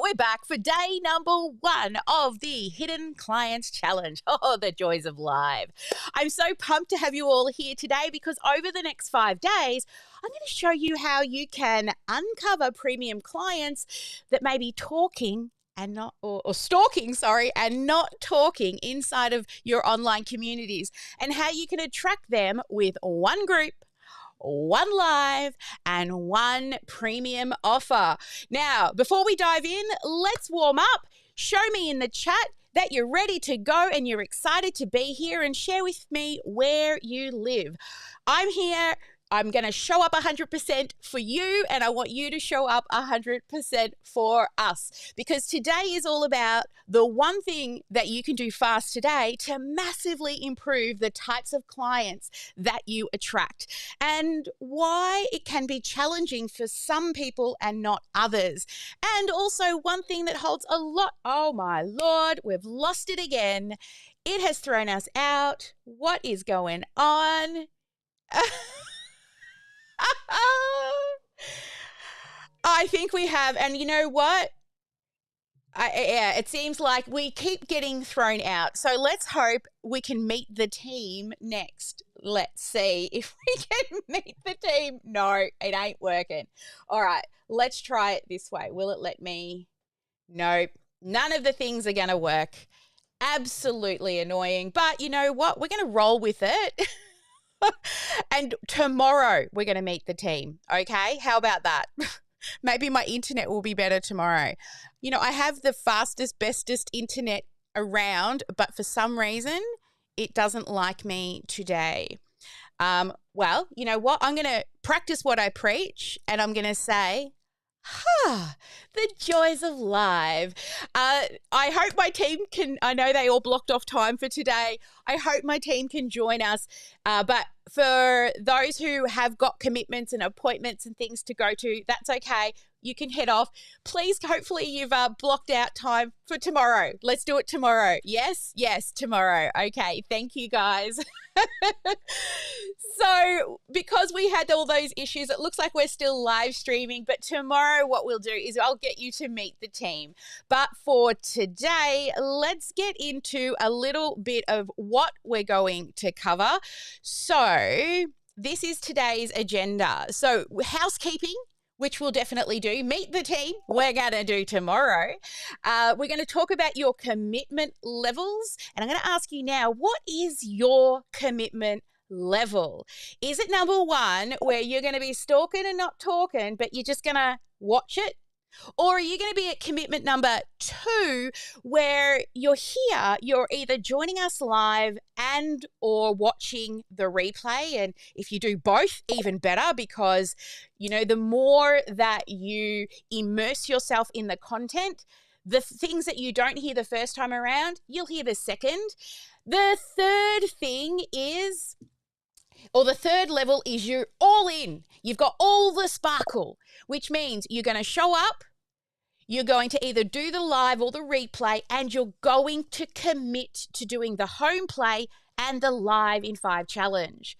we're back for day number 1 of the Hidden Clients Challenge. Oh, the joys of live. I'm so pumped to have you all here today because over the next 5 days, I'm going to show you how you can uncover premium clients that may be talking and not, or stalking, and not talking inside of your online communities, and how you can attract them with one group, one live, and one premium offer. Now, before we dive in, let's warm up. Show me in the chat that you're ready to go and you're excited to be here, and share with me where you live. I'm here. I'm going to show up 100% for you, and I want you to show up 100% for us, because today is all about the one thing that you can do fast today to massively improve the types of clients that you attract, and why it can be challenging for some people and not others. And also one thing that holds a lot, oh my Lord, we've lost it again. It has thrown us out. What is going on? I think we have, and you know what? It seems like we keep getting thrown out. So let's hope we can meet the team next. Let's see if we can meet the team. No, it ain't working. All right, let's try it this way. Will it let me? Nope. None of the things are going to work. Absolutely annoying. But you know what? We're going to roll with it. And tomorrow we're going to meet the team. Okay. How about that? Maybe my internet will be better tomorrow. You know, I have the fastest, bestest internet around, but for some reason it doesn't like me today. Well, you know what? I'm going to practice what I preach, and I'm going to say, the joys of live. I hope my team can, I know they all blocked off time for today. I hope my team can join us. But for those who have got commitments and appointments and things to go to, that's okay. You can head off. Please, hopefully you've blocked out time for tomorrow. Let's do it tomorrow. Yes, tomorrow. Okay, thank you guys. So because we had all those issues, it looks like we're still live streaming, but tomorrow what we'll do is I'll get you to meet the team. But for today, let's get into a little bit of what we're going to cover. So this is today's agenda. So housekeeping, which we'll definitely do. Meet the team, we're going to do tomorrow. We're going to talk about your commitment levels. And I'm going to ask you now, what is your commitment level? Is it number 1, where you're going to be stalking and not talking, but you're just going to watch it? Or are you going to be at commitment number 2, where you're here, you're either joining us live and or watching the replay? And if you do both, even better, because, you know, the more that you immerse yourself in the content, the things that you don't hear the first time around, you'll hear the second. The third thing is, or the third level is, you're all in. You've got all the sparkle, which means you're going to show up, you're going to either do the live or the replay, and you're going to commit to doing the home play and the live in 5 challenge.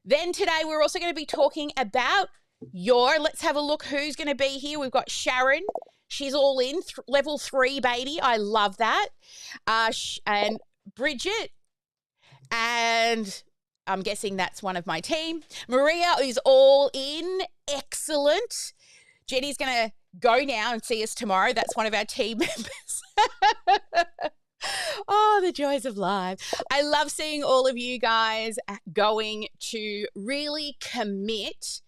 Then today we're also going to be talking about let's have a look who's going to be here. We've got Sharon. She's all in, level 3, baby. I love that. And Bridget, and I'm guessing that's one of my team. Maria is all in. Excellent. Jenny's going to go now and see us tomorrow. That's one of our team members. Oh, the joys of live. I love seeing all of you guys going to really commit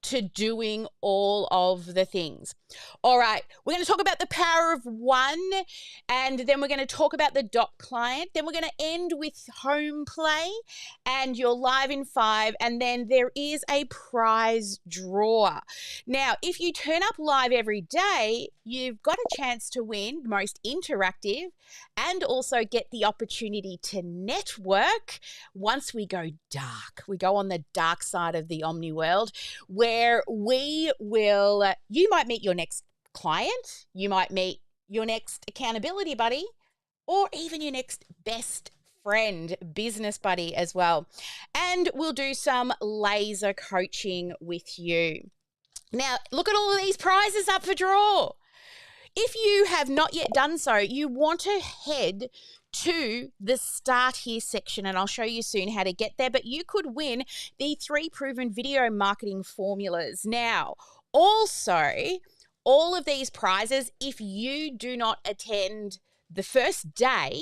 to doing all of the things. All right, we're going to talk about the power of 1, and then we're going to talk about the dot client. Then we're going to end with home play and your live in 5, and then there is a prize draw. Now, if you turn up live every day, you've got a chance to win most interactive and also get the opportunity to network once we go dark. We go on the dark side of the Omni world, where we will, you might meet your next client, you might meet your next accountability buddy, or even your next best friend, business buddy as well. And we'll do some laser coaching with you. Now, look at all of these prizes up for draw. If you have not yet done so, you want to head to the Start Here section, and I'll show you soon how to get there, but you could win the 3 proven video marketing formulas. Now, also, all of these prizes, if you do not attend the first day,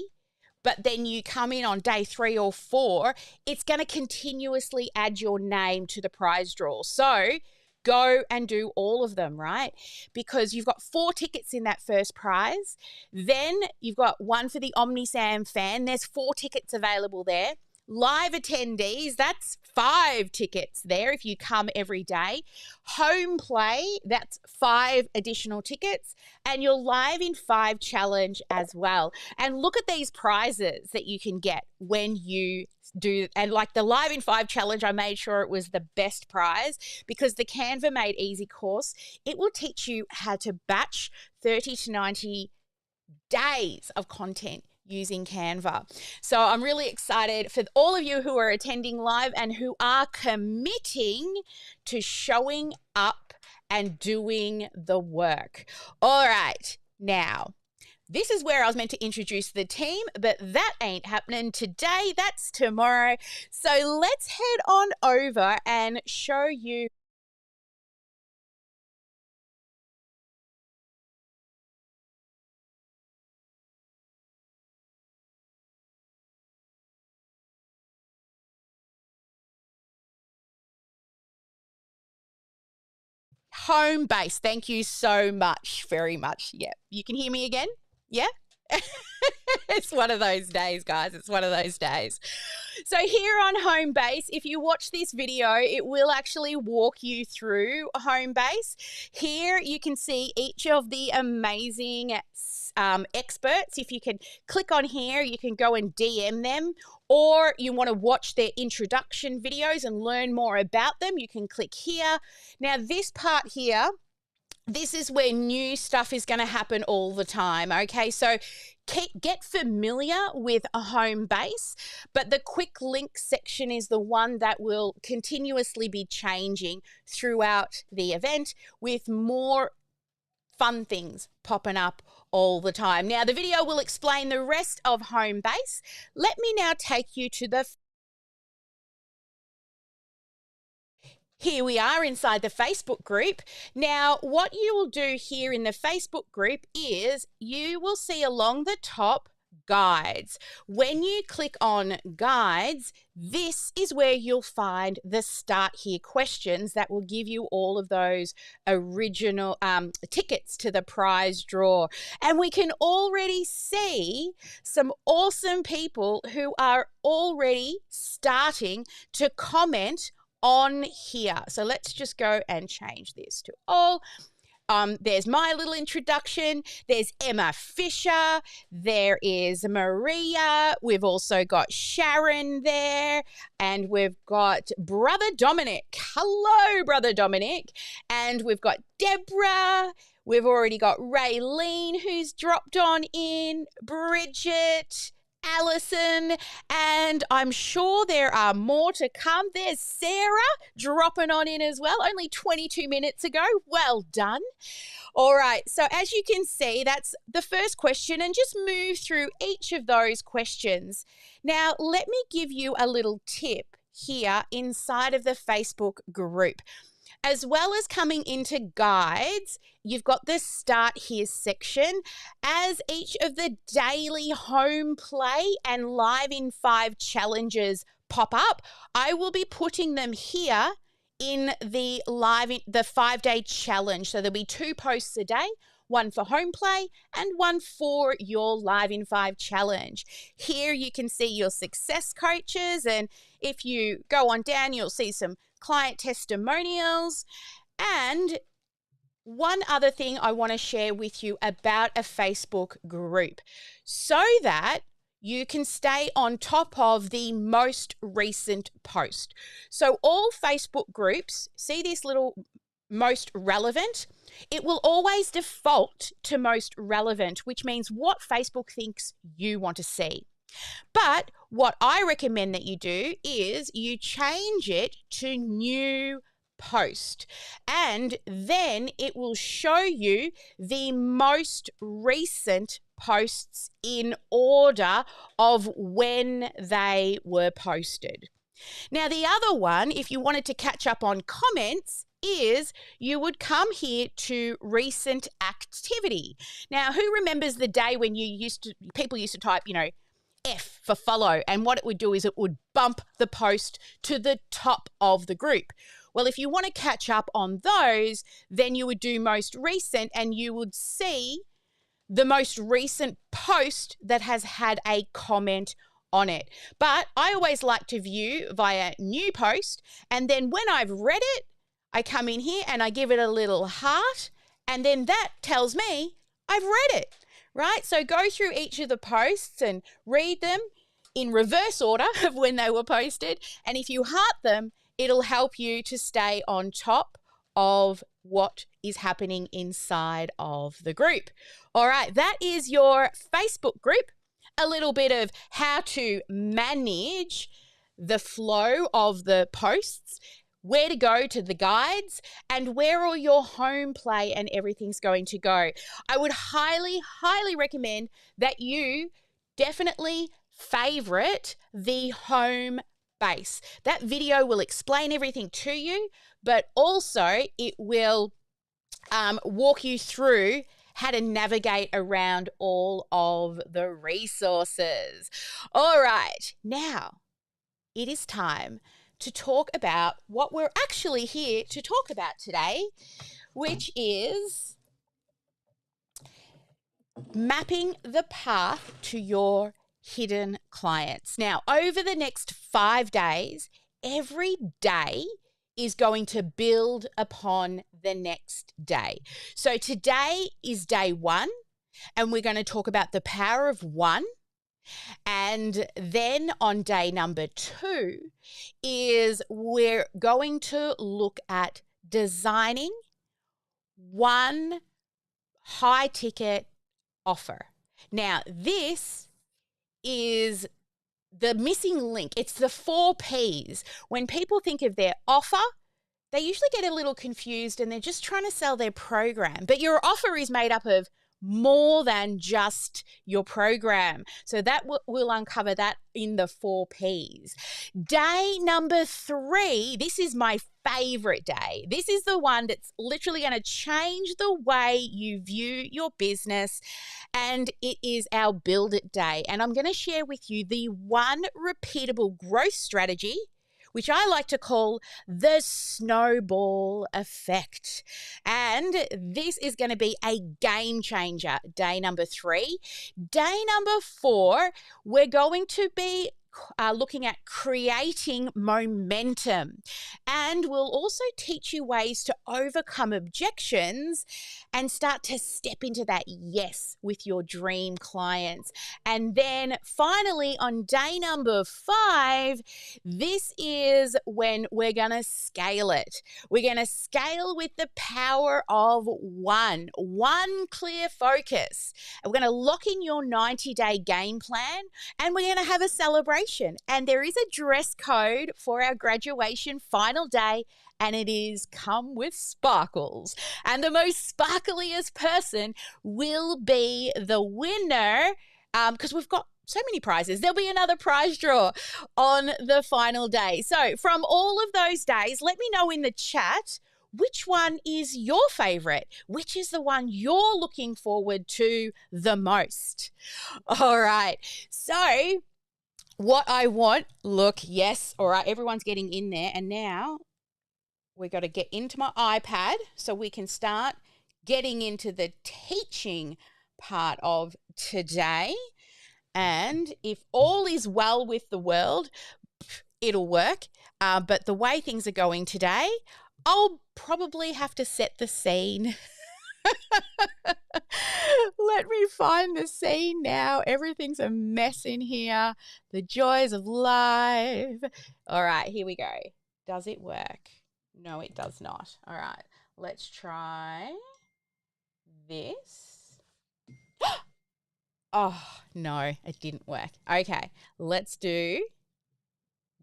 but then you come in on day 3 or 4, it's going to continuously add your name to the prize draw. So go and do all of them, right? Because you've got 4 tickets in that first prize. Then you've got one for the OmniSam fan. There's 4 tickets available there. Live attendees, that's 5 tickets there if you come every day. Home play, that's 5 additional tickets. And your Live in 5 challenge as well. And look at these prizes that you can get when you do. And like the Live in 5 challenge, I made sure it was the best prize because the Canva Made Easy course, it will teach you how to batch 30 to 90 days of content using Canva. So I'm really excited for all of you who are attending live and who are committing to showing up and doing the work. All right, now, this is where I was meant to introduce the team, but that ain't happening today. That's tomorrow. So let's head on over and show you home base. Thank you so much, very much. Yeah, you can hear me again? Yeah? It's one of those days, guys. It's one of those days. So here on home base, if you watch this video, it will actually walk you through home base. Here you can see each of the amazing experts. If you can click on here, you can go and DM them, or you want to watch their introduction videos and learn more about them, you can click here. Now this part here, this is where new stuff is going to happen all the time, okay? So get familiar with a home base, but the quick link section is the one that will continuously be changing throughout the event with more fun things popping up all the time. Now, the video will explain the rest of home base. Let me now take you to the Here we are inside the Facebook group. Now, what you will do here in the Facebook group is you will see along the top guides. When you click on guides, this is where you'll find the Start Here questions that will give you all of those original tickets to the prize draw. And we can already see some awesome people who are already starting to comment on here. So let's just go and change this to all. There's my little introduction. There's Emma Fisher. There is Maria. We've also got Sharon there. And we've got Brother Dominic. Hello, Brother Dominic. And we've got Deborah. We've already got Raylene who's dropped on in. Bridget. Allison, and I'm sure there are more to come. There's Sarah dropping on in as well, only 22 minutes ago. Well done. All right, so as you can see, that's the first question, and just move through each of those questions. Now, let me give you a little tip here inside of the Facebook group. As well as coming into guides, you've got the Start Here section. As each of the daily home play and Live in 5 challenges pop up, I will be putting them here in the 5-day challenge. So there'll be 2 posts a day, one for home play and one for your Live in 5 challenge. Here you can see your success coaches, and if you go on down, you'll see some client testimonials. And one other thing I want to share with you about a Facebook group so that you can stay on top of the most recent post. So all Facebook groups, see this little most relevant? It will always default to most relevant, which means what Facebook thinks you want to see. But what I recommend that you do is you change it to new post. And then it will show you the most recent posts in order of when they were posted. Now, the other one, if you wanted to catch up on comments, is you would come here to recent activity. Now, who remembers the day when people used to type, F for follow, and what it would do is it would bump the post to the top of the group. Well, if you want to catch up on those, then you would do most recent, and you would see the most recent post that has had a comment on it. But I always like to view via new post, and then when I've read it, I come in here and I give it a little heart, and then that tells me I've read it, right? So go through each of the posts and read them in reverse order of when they were posted, and if you heart them, it'll help you to stay on top of what is happening inside of the group. All right, that is your Facebook group. A little bit of how to manage the flow of the posts, where to go to the guides, and where all your home play and everything's going to go. I would highly, highly recommend that you definitely favorite the home base. That video will explain everything to you, but also it will walk you through how to navigate around all of the resources. All right, now it is time to talk about what we're actually here to talk about today, which is mapping the path to your hidden clients. Now, over the next 5 days, every day is going to build upon the next day. So today is day 1, and we're going to talk about the power of 1. And then on day number 2 is we're going to look at designing 1 high ticket offer. Now, this is the missing link. It's the 4 Ps. When people think of their offer, they usually get a little confused and they're just trying to sell their program. But your offer is made up of more than just your program. So that we'll uncover that in the 4 Ps. Day number 3, this is my favorite day. This is the one that's literally going to change the way you view your business, and it is our Build It Day. And I'm going to share with you the 1 repeatable growth strategy, which I like to call the snowball effect. And this is going to be a game changer, day number 3. Day number 4, we're going to be looking at creating momentum. And we'll also teach you ways to overcome objections and start to step into that yes with your dream clients. And then finally, on day number 5, this is when we're going to scale it. We're going to scale with the power of 1 clear focus. And we're going to lock in your 90-day game plan, and we're going to have a celebration. And there is a dress code for our graduation final day, and it is come with sparkles. And the most sparkliest person will be the winner, because we've got so many prizes. There'll be another prize draw on the final day. So from all of those days, let me know in the chat which one is your favorite, which is the one you're looking forward to the most. All right. So what I want, look, yes, all right, everyone's getting in there. And now we've got to get into my iPad so we can start getting into the teaching part of today. And if all is well with the world, it'll work. But the way things are going today, I'll probably have to set the scene. Let me find the scene now. Everything's a mess in here. The joys of life. All right, here we go. Does it work? No, it does not. All right, let's try this. Oh, no, it didn't work. Okay, let's do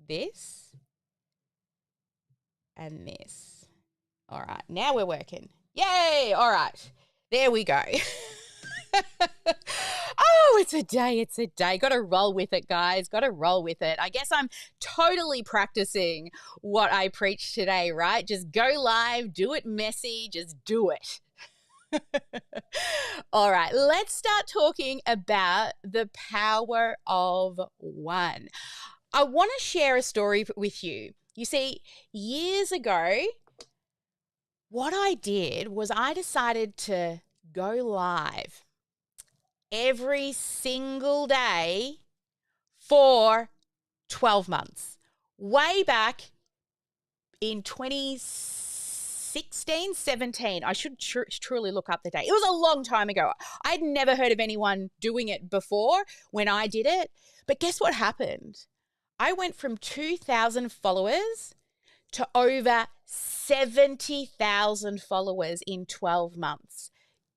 this and this. All right, now we're working. Yay! All right, there we go. Oh, it's a day. It's a day. Got to roll with it, guys. Got to roll with it. I guess I'm totally practicing what I preach today, right? Just go live, do it messy, just do it. All right, let's start talking about the power of one. I want to share a story with you. You see, years ago, what I did was I decided to go live every single day for 12 months. Way back in 2016, 17. I should truly look up the date. It was a long time ago. I'd never heard of anyone doing it before when I did it. But guess what happened? I went from 2,000 followers to over 70,000 followers in 12 months.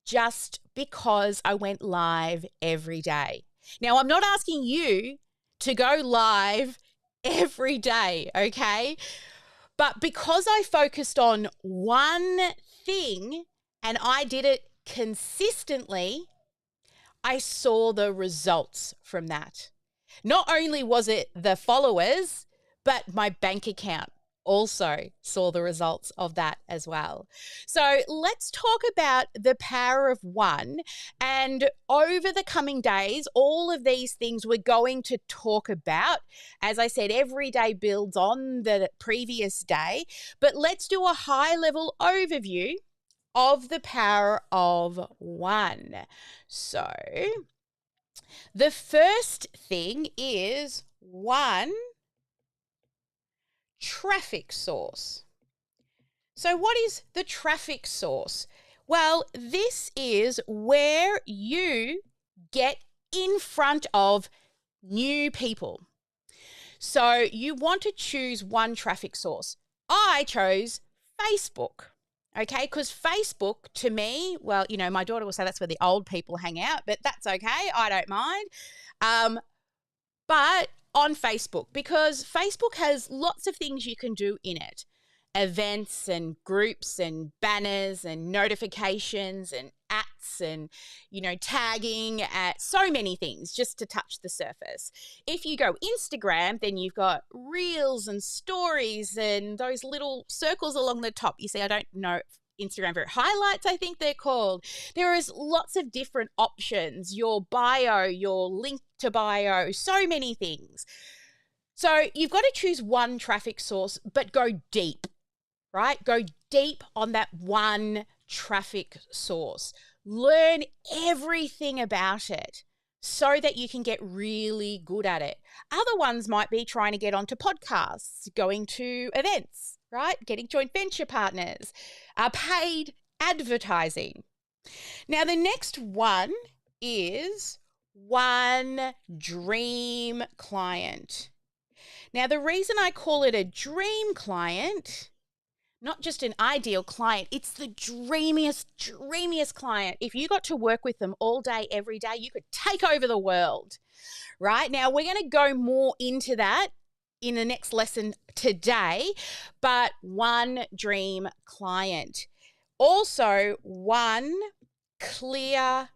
Just because I went live every day. Now, I'm not asking you to go live every day, okay? But because I focused on one thing and I did it consistently, I saw the results from that. Not only was it the followers, but my bank account also saw the results of that as well. So let's talk about the power of one. And over the coming days, all of these things we're going to talk about. As I said, every day builds on the previous day. But let's do a high-level overview of the power of one. So the first thing is one traffic source. So what is the traffic source? Well, this is where you get in front of new people. So you want to choose one traffic source. I chose Facebook, okay? Because Facebook, to me, well, you know, my daughter will say that's where the old people hang out, but that's okay. I don't mind. But on Facebook, because Facebook has lots of things you can do in it. Events and groups and banners and notifications and ats and, you know, tagging at so many things just to touch the surface. If you go Instagram, then you've got reels and stories and those little circles along the top. You see, I don't know Instagram for highlights, I think they're called. There is lots of different options, your bio, your link to bio, so many things. So you've got to choose one traffic source, but go deep, right? Go deep on that one traffic source. Learn everything about it so that you can get really good at it. Other ones might be trying to get onto podcasts, going to events, right? Getting joint venture partners, paid advertising. Now, the next one is one dream client. Now, the reason I call it a dream client, not just an ideal client, it's the dreamiest client. If you got to work with them all day, every day, you could take over the world, right? Now, we're going to go more into that in the next lesson today, but one dream client. Also, one clear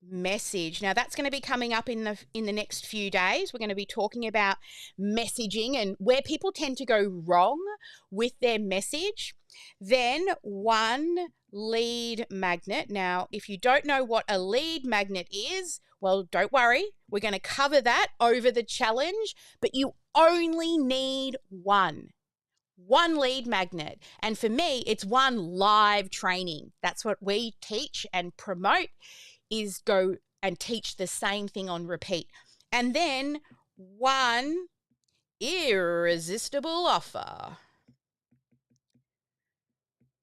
message. Now, that's going to be coming up in the next few days. We're going to be talking about messaging and where people tend to go wrong with their message. Then one lead magnet. Now, if you don't know what a lead magnet is, well, don't worry. We're going to cover that over the challenge, but you only need one lead magnet. And for me, it's one live training. That's what we teach and promote, is go and teach the same thing on repeat. And then one irresistible offer.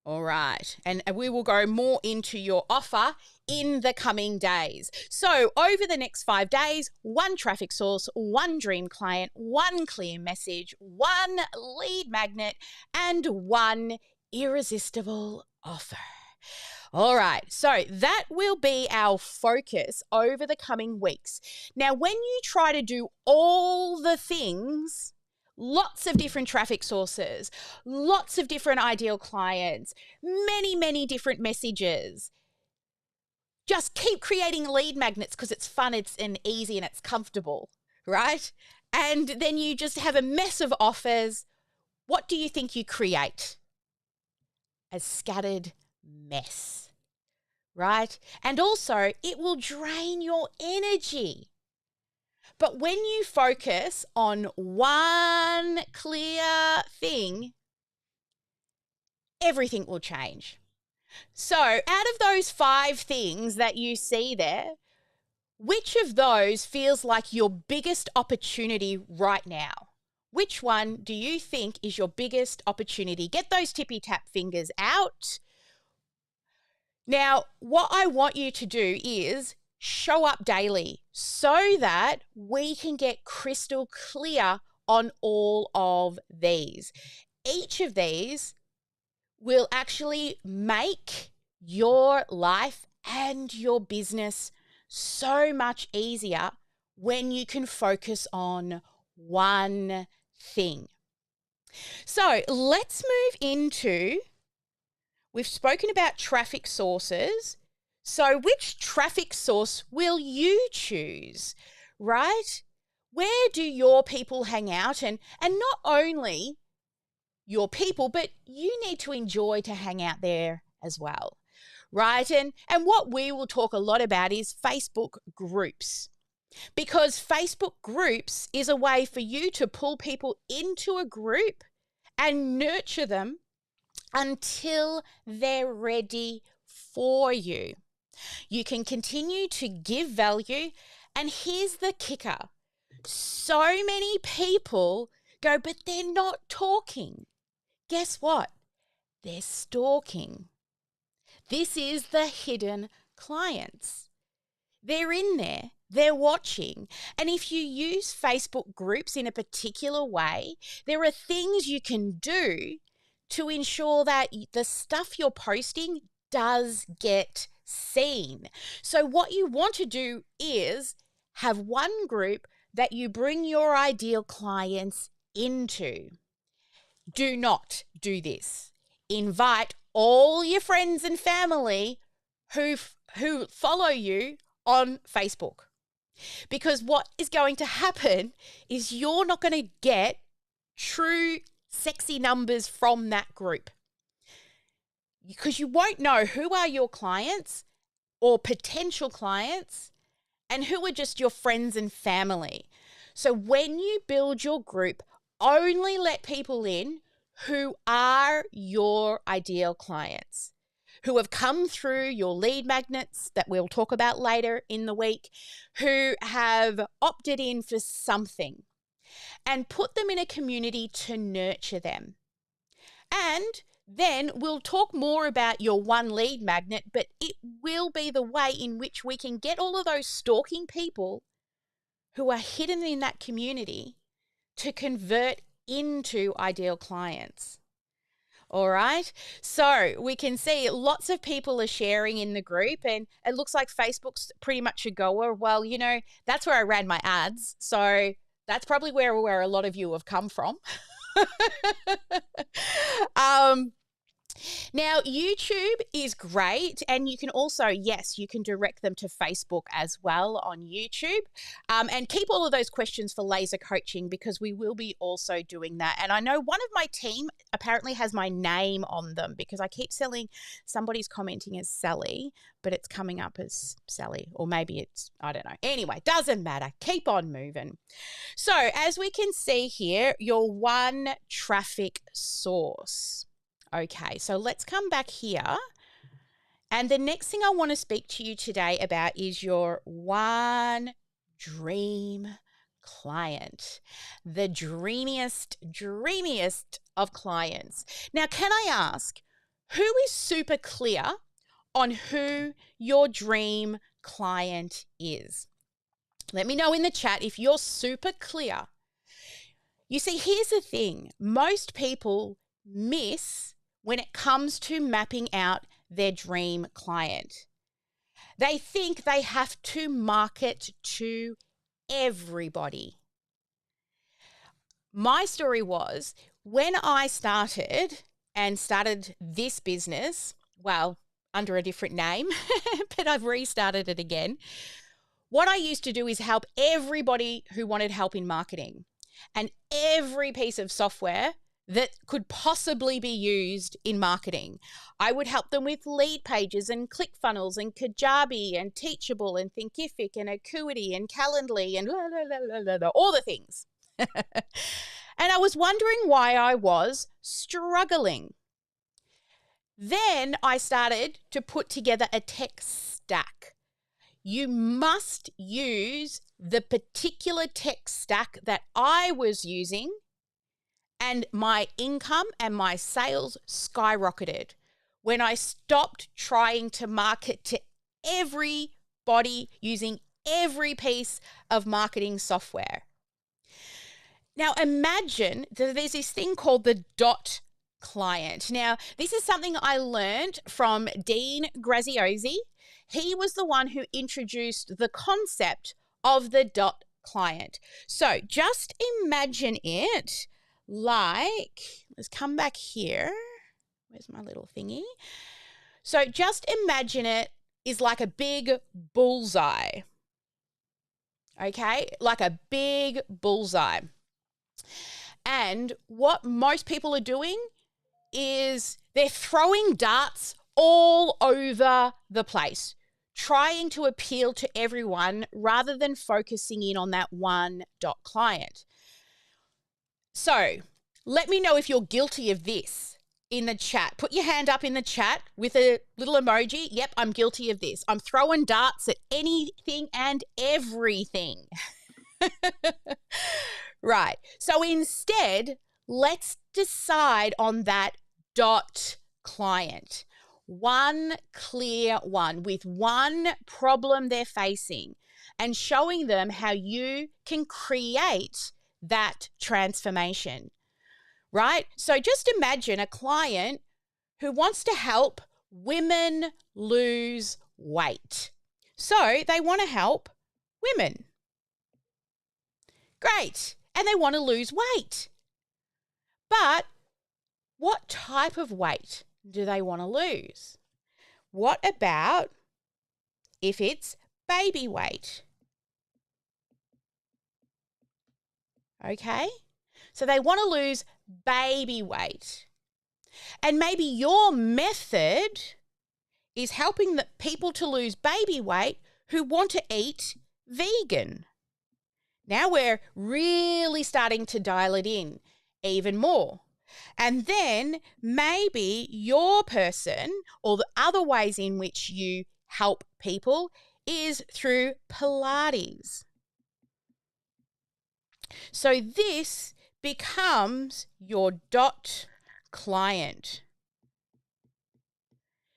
All right. And we will go more into your offer in the coming days. So over the next 5 days, one traffic source, one dream client, one clear message, one lead magnet, and one irresistible offer. All right, so that will be our focus over the coming weeks. Now, when you try to do all the things, lots of different traffic sources, lots of different ideal clients, many, many different messages. Just keep creating lead magnets because it's fun, it's easy, and it's comfortable, right? And then you just have a mess of offers. What do you think you create? A scattered mess, right? And also, it will drain your energy. But when you focus on one clear thing, everything will change. So, out of those 5 things that you see there, which of those feels like your biggest opportunity right now? Which one do you think is your biggest opportunity? Get those tippy tap fingers out. Now, what I want you to do is show up daily so that we can get crystal clear on all of these. Each of these will actually make your life and your business so much easier when you can focus on one thing. So let's move into, we've spoken about traffic sources. So which traffic source will you choose, right? Where do your people hang out? And not only your people, but you need to enjoy to hang out there as well, right? And what we will talk a lot about is Facebook groups, because Facebook groups is a way for you to pull people into a group and nurture them until they're ready for you. You can continue to give value, and here's the kicker. So many people go, but they're not talking. Guess what? They're stalking. This is the hidden clients. They're in there. They're watching. And if you use Facebook groups in a particular way, there are things you can do to ensure that the stuff you're posting does get seen. So what you want to do is have one group that you bring your ideal clients into. Do not do this. Invite all your friends and family who follow you on Facebook. Because what is going to happen is you're not going to get true sexy numbers from that group. Because you won't know who are your clients or potential clients and who are just your friends and family. So when you build your group, only let people in who are your ideal clients, who have come through your lead magnets that we'll talk about later in the week, who have opted in for something, and put them in a community to nurture them. And then we'll talk more about your one lead magnet, but it will be the way in which we can get all of those stalking people who are hidden in that community to convert into ideal clients. All right. So we can see lots of people are sharing in the group, and it looks like Facebook's pretty much a goer. Well, you know, that's where I ran my ads. So that's probably where a lot of you have come from. Now, YouTube is great, and you can also, yes, you can direct them to Facebook as well on YouTube, and keep all of those questions for laser coaching, because we will be also doing that. And I know one of my team apparently has my name on them, because I keep somebody's commenting as Sally, but it's coming up as Sally, or maybe it's, I don't know. Anyway, doesn't matter. Keep on moving. So as we can see here, your one traffic source. Okay, so let's come back here. And the next thing I want to speak to you today about is your one dream client, the dreamiest of clients. Now, can I ask, who is super clear on who your dream client is? Let me know in the chat if you're super clear. You see, here's the thing. Most people miss when it comes to mapping out their dream client. They think they have to market to everybody. my story was when I started this business, well, under a different name, but I've restarted it again. What I used to do is help everybody who wanted help in marketing, and every piece of software that could possibly be used in marketing. I would help them with lead pages and ClickFunnels and Kajabi and Teachable and Thinkific and Acuity and Calendly and all the things. And I was wondering why I was struggling. Then I started to put together a tech stack. You must use the particular tech stack that I was using, and my income and my sales skyrocketed when I stopped trying to market to everybody using every piece of marketing software. Now, imagine that there's this thing called the dot client. Now, this is something I learned from Dean Graziosi. He was the one who introduced the concept of the dot client. So just imagine it like, let's come back here. Where's my little thingy? So just imagine it is like a big bullseye. Okay, like a big bullseye. And what most people are doing is they're throwing darts all over the place, trying to appeal to everyone rather than focusing in on that one dot client. So let me know if you're guilty of this in the chat. Put your hand up in the chat with a little emoji. Yep, I'm guilty of this. I'm throwing darts at anything and everything. Right. So instead, let's decide on that dot client. One clear one with one problem they're facing, and showing them how you can create that transformation. Right? So just imagine a client who wants to help women lose weight. So they want to help women. Great. And they want to lose weight. But what type of weight do they want to lose? What about if it's baby weight? Okay. So they want to lose baby weight. And maybe your method is helping the people to lose baby weight who want to eat vegan. Now we're really starting to dial it in even more. And then maybe your person, or the other ways in which you help people, is through Pilates. So this becomes your dot client.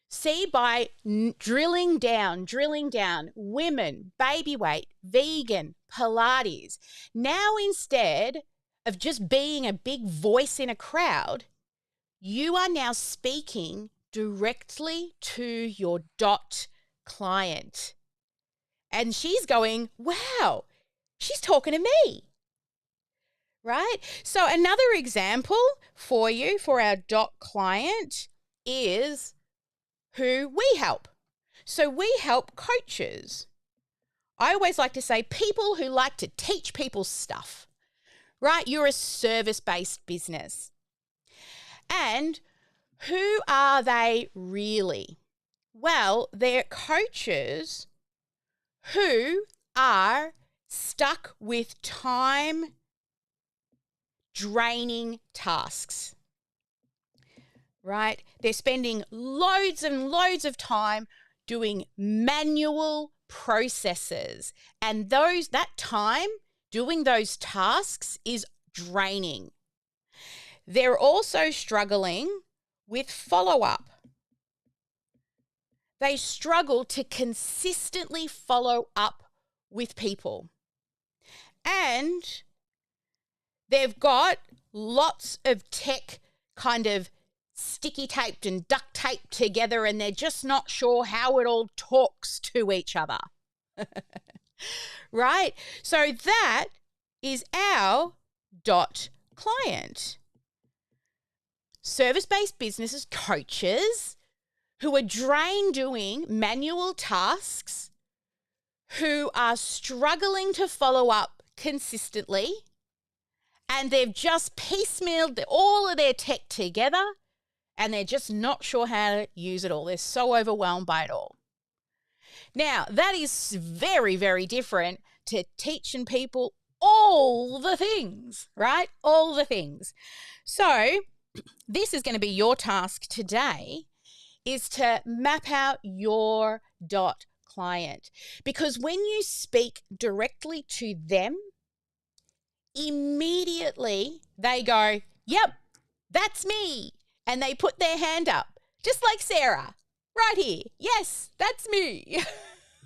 See, by drilling down, women, baby weight, vegan, Pilates. Now, instead of just being a big voice in a crowd, you are now speaking directly to your dot client. And she's going, wow, she's talking to me. Right? So another example for you, for our dot client, is who we help. So we help coaches. I always like to say people who like to teach people stuff, right? You're a service-based business. And who are they really? Well, they're coaches who are stuck with time-draining tasks. Right? They're spending loads and loads of time doing manual processes. And that time doing those tasks is draining. They're also struggling with follow-up. They struggle to consistently follow up with people. And they've got lots of tech kind of sticky taped and duct taped together, and they're just not sure how it all talks to each other. Right? So that is our dot client. Service-based businesses, coaches who are drained doing manual tasks, who are struggling to follow up consistently, and they've just piecemealed all of their tech together and they're just not sure how to use it all. They're so overwhelmed by it all. Now, that is very, very different to teaching people all the things, right? All the things. So this is going to be your task today, is to map out your dot client. Because when you speak directly to them, immediately they go, yep, that's me. And they put their hand up, just like Sarah, right here. Yes, that's me.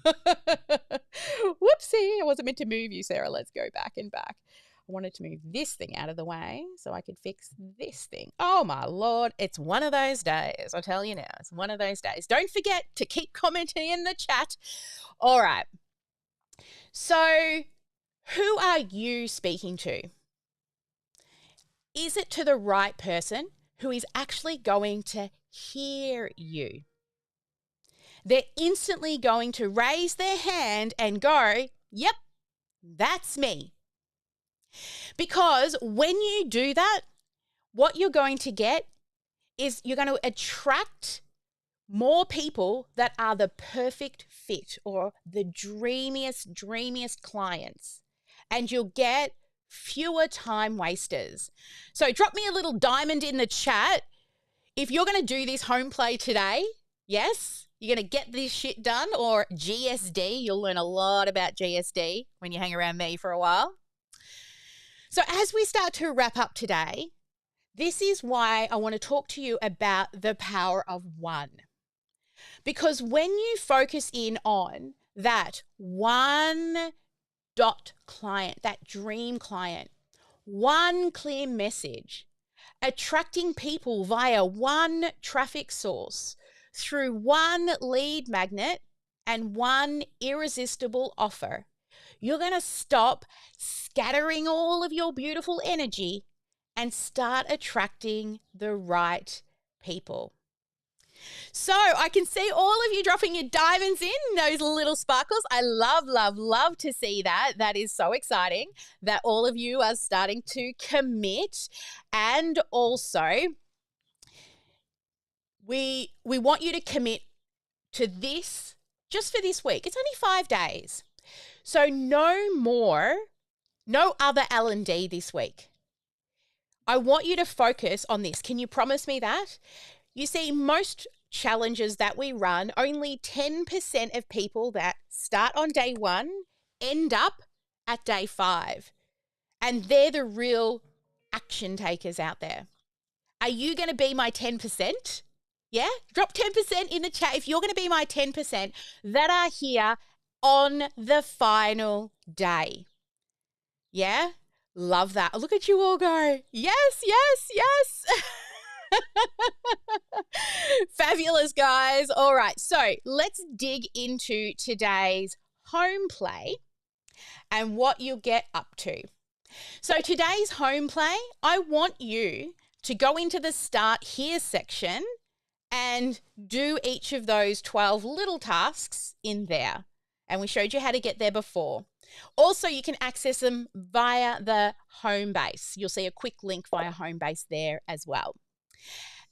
Whoopsie, I wasn't meant to move you, Sarah. Let's go back and back. I wanted to move this thing out of the way so I could fix this thing. Oh, my Lord. It's one of those days. I'll tell you now. It's one of those days. Don't forget to keep commenting in the chat. All right. So who are you speaking to? Is it to the right person who is actually going to hear you? They're instantly going to raise their hand and go, yep, that's me. Because when you do that, what you're going to get is you're going to attract more people that are the perfect fit or the dreamiest clients. And you'll get fewer time wasters. So drop me a little diamond in the chat if you're going to do this home play today. Yes, you're going to get this shit done, or GSD. You'll learn a lot about GSD when you hang around me for a while. So as we start to wrap up today, this is why I want to talk to you about the power of one. Because when you focus in on that one dot client, that dream client, one clear message, attracting people via one traffic source through one lead magnet and one irresistible offer, you're going to stop scattering all of your beautiful energy and start attracting the right people. So I can see all of you dropping your diamonds in, those little sparkles. I love to see that. That is so exciting that all of you are starting to commit. And also, we want you to commit to this just for this week. It's only 5 days. So no other L&D this week. I want you to focus on this. Can you promise me that? You see, most challenges that we run, only 10% of people that start on day 1 end up at day 5. And they're the real action takers out there. Are you going to be my 10%? Yeah? Drop 10% in the chat if you're going to be my 10% that are here on the final day. Yeah? Love that. Look at you all go. Yes, yes, yes. Fabulous, guys. All right, so let's dig into today's home play and what you'll get up to. So today's home play, I want you to go into the start here section and do each of those 12 little tasks in there. And we showed you how to get there before. Also, you can access them via the home base. You'll see a quick link via home base there as well.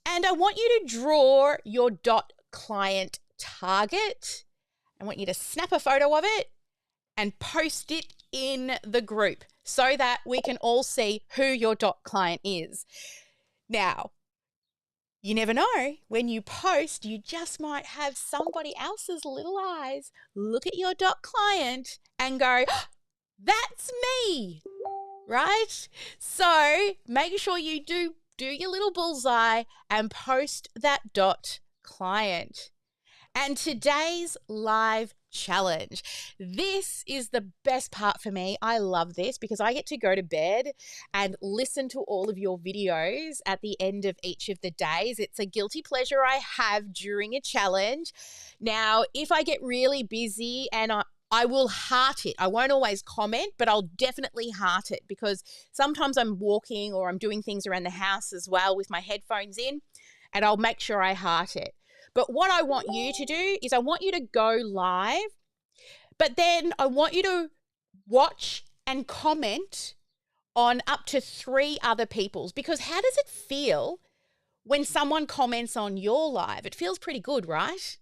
And I want you to draw your dot client target. I want you to snap a photo of it and post it in the group so that we can all see who your dot client is. Now, you never know, when you post, you just might have somebody else's little eyes look at your dot client and go, that's me, right? So make sure you do your little bullseye and post that dot client. And today's live challenge. This is the best part for me. I love this because I get to go to bed and listen to all of your videos at the end of each of the days. It's a guilty pleasure I have during a challenge. Now, if I get really busy and I will heart it. I won't always comment, but I'll definitely heart it because sometimes I'm walking or I'm doing things around the house as well with my headphones in, and I'll make sure I heart it. But what I want you to do is I want you to go live, but then I want you to watch and comment on up to 3 other people's, because how does it feel when someone comments on your live? It feels pretty good, right?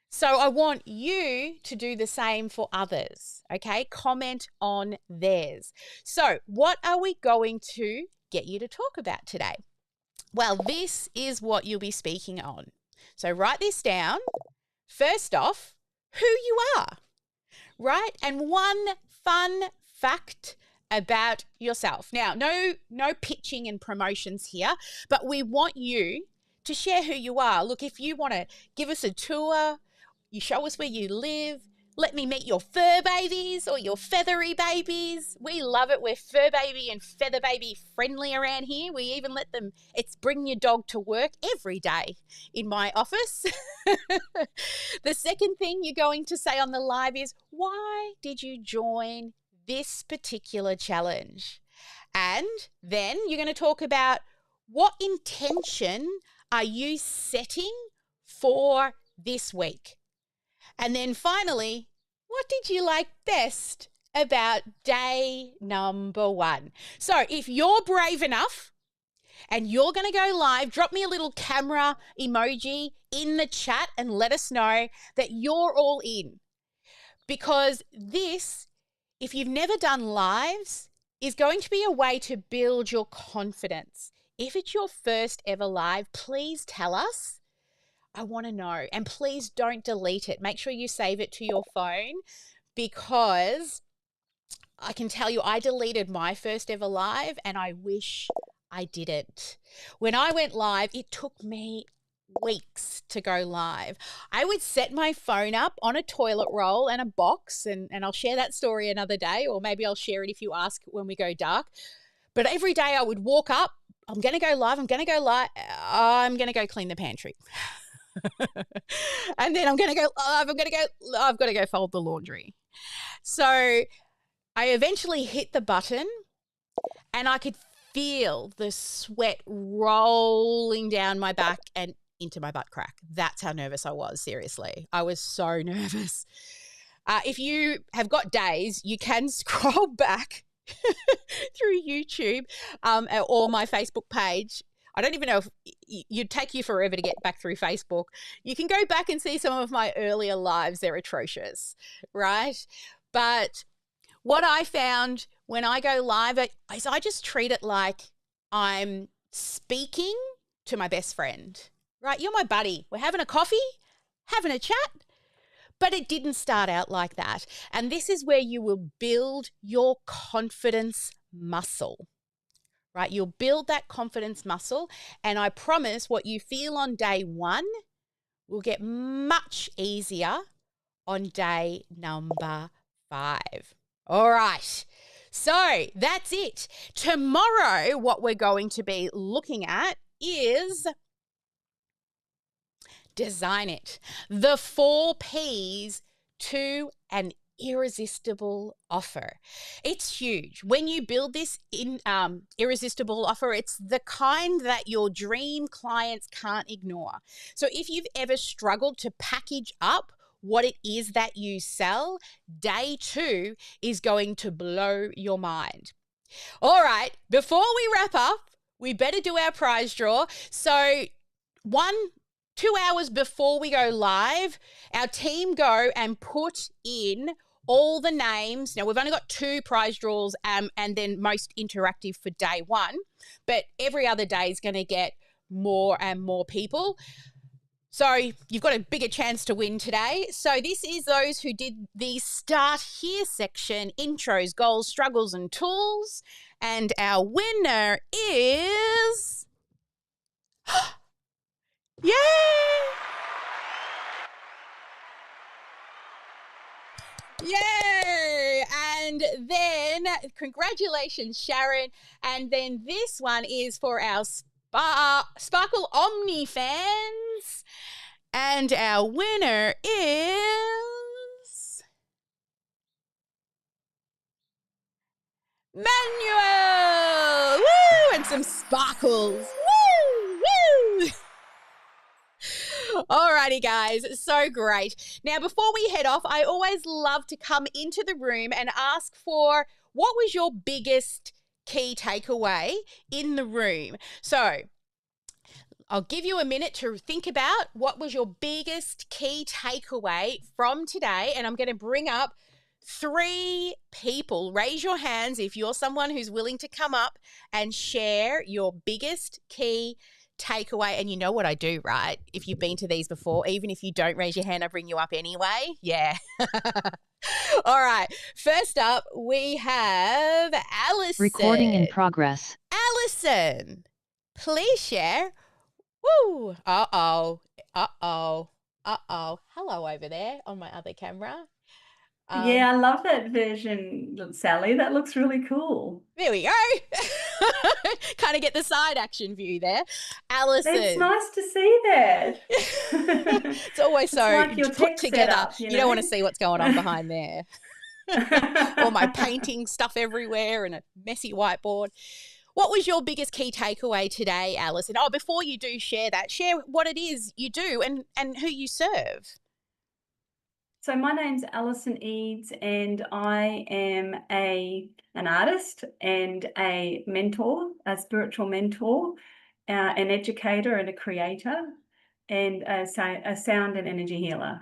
So I want you to do the same for others, okay? Comment on theirs. So what are we going to get you to talk about today? Well, this is what you'll be speaking on. So write this down. First off, who you are, right? And one fun fact about yourself. Now, no pitching and promotions here, but we want you to share who you are. Look, if you want to give us a tour, you show us where you live, let me meet your fur babies or your feathery babies. We love it. We're fur baby and feather baby friendly around here. We even let them, it's bring your dog to work every day in my office. The second thing you're going to say on the live is, why did you join this particular challenge? And then you're going to talk about what intention are you setting for this week? And then finally, what did you like best about day number 1? So if you're brave enough and you're going to go live, drop me a little camera emoji in the chat and let us know that you're all in. Because this, if you've never done lives, is going to be a way to build your confidence. If it's your first ever live, please tell us. I want to know. And please don't delete it. Make sure you save it to your phone, because I can tell you I deleted my first ever live and I wish I didn't. When I went live, it took me weeks to go live. I would set my phone up on a toilet roll and a box, and I'll share that story another day, or maybe I'll share it if you ask when we go dark. But every day I would walk up, I'm going to go live, I'm going to go clean the pantry. And then I've got to go fold the laundry. So I eventually hit the button and I could feel the sweat rolling down my back and into my butt crack. That's how nervous I was. Seriously. I was so nervous. If you have got days, you can scroll back through YouTube or my Facebook page. I don't even know if it'd take you forever to get back through Facebook. You can go back and see some of my earlier lives. They're atrocious, right? But what I found when I go live is I just treat it like I'm speaking to my best friend, right? You're my buddy. We're having a coffee, having a chat. But it didn't start out like that. And this is where you will build your confidence muscle. Right? You'll build that confidence muscle, and I promise what you feel on day 1 will get much easier on day number 5. All right. So that's it. Tomorrow, what we're going to be looking at is design it. The 4 Ps to an irresistible offer. It's huge. When you build this irresistible offer, it's the kind that your dream clients can't ignore. So if you've ever struggled to package up what it is that you sell, day 2 is going to blow your mind. All right, before we wrap up, we better do our prize draw. So 2 hours before we go live, our team go and put in all the names. Now, we've only got 2 prize draws and then most interactive for day 1, but every other day is going to get more and more people. So you've got a bigger chance to win today. So this is those who did the Start Here section, intros, goals, struggles, and tools. And our winner is... Yay! Yay! And then congratulations, Sharon. And then this one is for our Sparkle Omni fans. And our winner is Manuel. Woo! And some sparkles. Woo! Woo! Alrighty, guys, so great. Now, before we head off, I always love to come into the room and ask for what was your biggest key takeaway in the room. So I'll give you a minute to think about what was your biggest key takeaway from today, and I'm going to bring up 3 people. Raise your hands if you're someone who's willing to come up and share your biggest key takeaway. And you know what I do, right? If you've been to these before, even if you don't raise your hand, I bring you up anyway. Yeah. All right. First up, we have Alison. Recording in progress. Alison, please share. Woo. Uh-oh. Uh-oh. Uh-oh. Hello over there on my other camera. Yeah, I love that version, Sally. That looks really cool. There we go. Kind of get the side action view there. Alison. It's nice to see that. It's always so like your put together. Setup, you don't want to see what's going on behind there. All my painting stuff everywhere and a messy whiteboard. What was your biggest key takeaway today, Alison? Oh, before you do share that, share what it is you do and who you serve. So my name's Alison Eads, and I am an artist and a mentor, a spiritual mentor, an educator and a creator, and a sound and energy healer.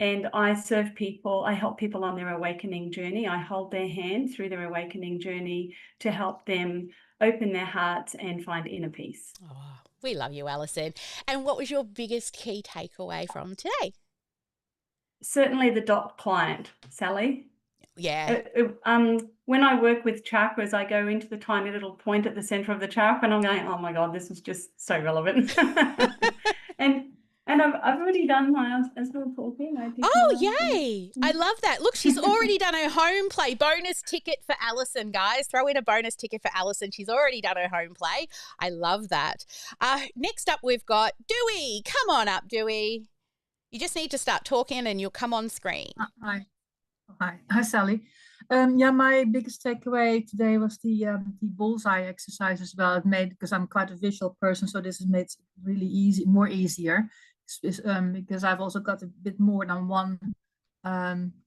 And I serve people, I help people on their awakening journey. I hold their hand through their awakening journey to help them open their hearts and find inner peace. Oh, we love you, Alison. And what was your biggest key takeaway from today? Certainly the dot client, Sally. Yeah. When I work with chakras, I go into the tiny little point at the center of the chakra, and I'm going, oh my God, this is just so relevant. And I've already done my, as we were talking. Yay. I love that. Look, she's already done her home play. Bonus ticket for Alison, guys. Throw in a bonus ticket for Alison. She's already done her home play. I love that. Next up, we've got Dewey. Come on up, Dewey. You just need to start talking and you'll come on screen. Hi, Sally. My biggest takeaway today was the bullseye exercise as well. It made, because I'm quite a visual person, so this has made it really easier. Because I've also got a bit more than one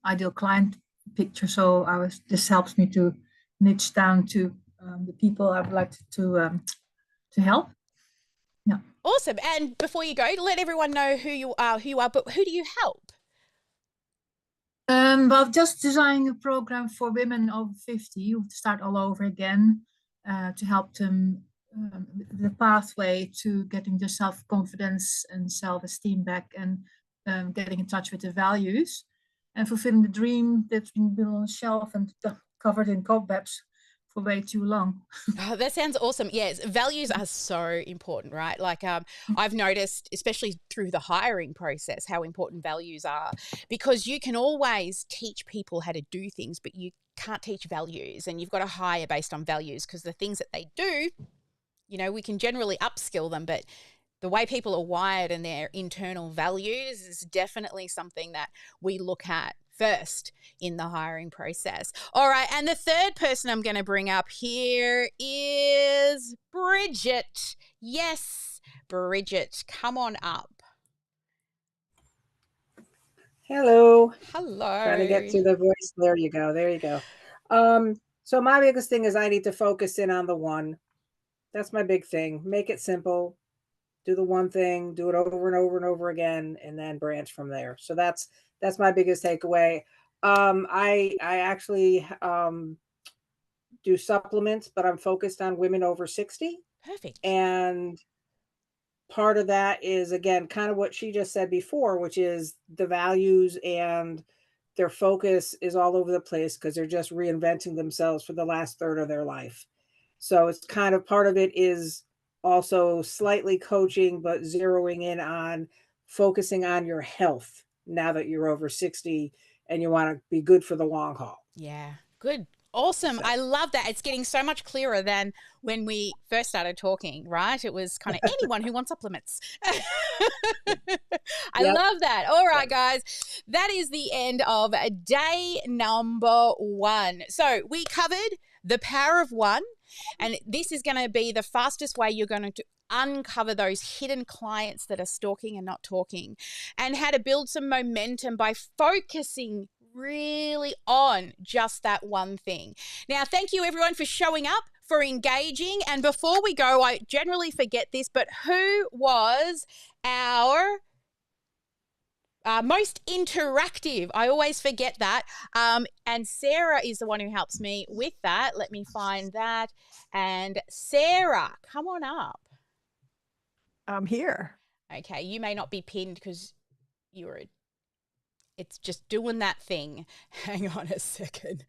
ideal client picture. So this helps me to niche down to the people I would like to help. Yeah. Awesome. And before you go, let everyone know who you are, but who do you help? Well, just designing a program for women over 50 who start all over again to help them the pathway to getting their self-confidence and self-esteem back and getting in touch with their values and fulfilling the dream that's been on a shelf and covered in cobwebs for way too long. Oh, that sounds awesome. Yes, values are so important, right? Like I've noticed, especially through the hiring process, how important values are, because you can always teach people how to do things, but you can't teach values, and you've got to hire based on values, because the things that they do, we can generally upskill them, but the way people are wired and their internal values is definitely something that we look at first in the hiring process. All right, and the third person I'm going to bring up here is Bridget. Yes, Bridget, come on up. Hello. Hello. Trying to get to the voice. There you go. So my biggest thing is I need to focus in on the one. That's my big thing. Make it simple. Do the one thing, do it over and over and over again, and then branch from there. So that's my biggest takeaway. I actually do supplements, but I'm focused on women over 60. Perfect. And part of that is, again, kind of what she just said before, which is the values, and their focus is all over the place because they're just reinventing themselves for the last third of their life. So it's kind of, part of it is also slightly coaching, but zeroing in on focusing on your health now that you're over 60 and you want to be good for the long haul. Yeah, good. Awesome. So. I love that. It's getting so much clearer than when we first started talking, right? It was kind of anyone who wants supplements. I love that. All right, guys. That is the end of day number 1. So we covered The power of one. And this is going to be the fastest way you're going to uncover those hidden clients that are stalking and not talking, and how to build some momentum by focusing really on just that one thing. Now, thank you everyone for showing up, for engaging. And before we go, I generally forget this, but who was our most interactive? I always forget that. And Sarah is the one who helps me with that. Let me find that. And Sarah, come on up. I'm here. Okay, you may not be pinned because it's just doing that thing. Hang on a second.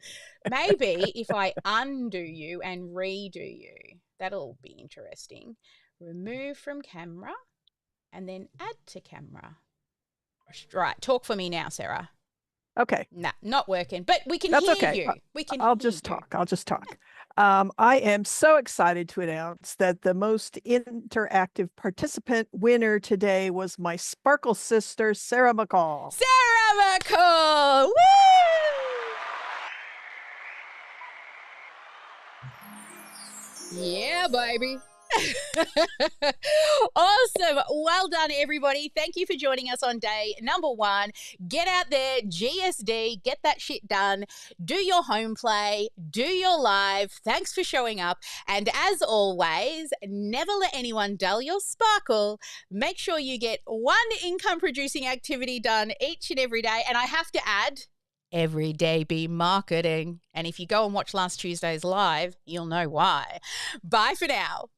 Maybe if I undo you and redo you, that'll be interesting. Remove from camera and then add to camera. Right, talk for me now, Sarah. Okay. Nah, not working, but we can That's hear okay. you. I'll just talk. I am so excited to announce that the most interactive participant winner today was my Sparkle sister, Sarah McCall. Sarah McCall! Woo! Yeah, baby. Awesome. Well done, everybody. Thank you for joining us on day number 1. Get out there, GSD, get that shit done. Do your home play, do your live. Thanks for showing up. And as always, never let anyone dull your sparkle. Make sure you get one income producing activity done each and every day. And I have to add, every day be marketing. And if you go and watch last Tuesday's live, you'll know why. Bye for now.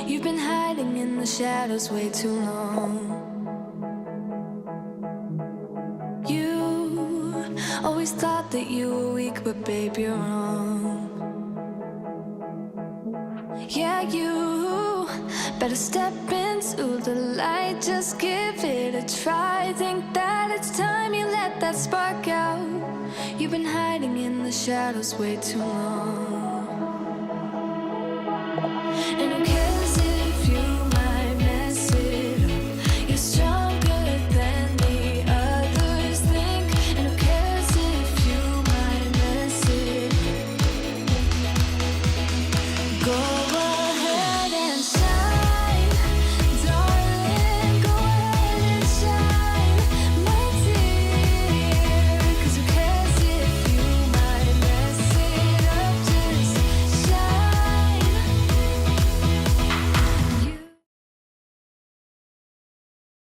You've been hiding in the shadows way too long. You always thought that you were weak, but babe, you're wrong. Yeah, you better step into the light, just give it a try. Think that it's time you let that spark out. You've been hiding in the shadows way too long. And